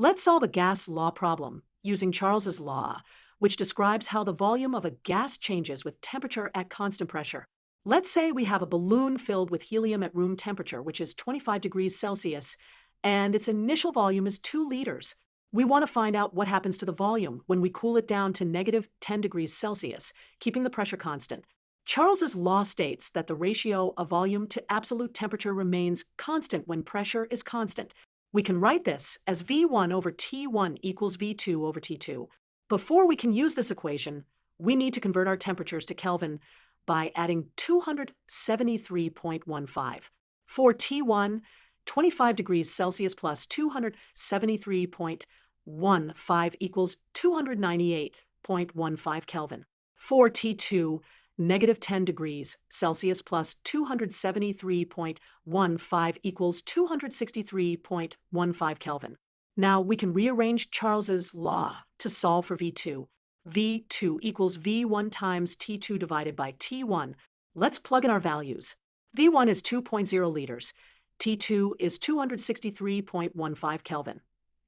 Let's solve a gas law problem using Charles's law, which describes how the volume of a gas changes with temperature at constant pressure. Let's say we have a balloon filled with helium at room temperature, which is 25 degrees Celsius, and its initial volume is 2 liters. We want to find out what happens to the volume when we cool it down to negative 10 degrees Celsius, keeping the pressure constant. Charles's law states that the ratio of volume to absolute temperature remains constant when pressure is constant. We can write this as V1 over T1 equals V2 over T2. Before we can use this equation, we need to convert our temperatures to Kelvin by adding 273.15. For T1, 25 degrees Celsius plus 273.15 equals 298.15 Kelvin. For T2, negative 10 degrees Celsius plus 273.15 equals 263.15 Kelvin. Now we can rearrange Charles's law to solve for V2. V2 equals V1 times T2 divided by T1. Let's plug in our values. V1 is 2.0 liters, T2 is 263.15 Kelvin,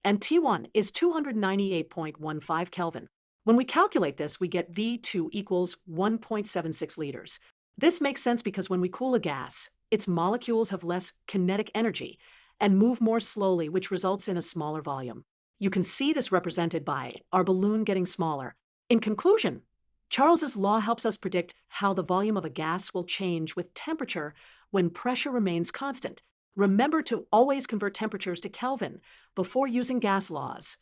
and T1 is 298.15 Kelvin. When we calculate this, we get V2 equals 1.76 liters. This makes sense because when we cool a gas, its molecules have less kinetic energy and move more slowly, which results in a smaller volume. You can see this represented by our balloon getting smaller. In conclusion, Charles's law helps us predict how the volume of a gas will change with temperature when pressure remains constant. Remember to always convert temperatures to Kelvin before using gas laws.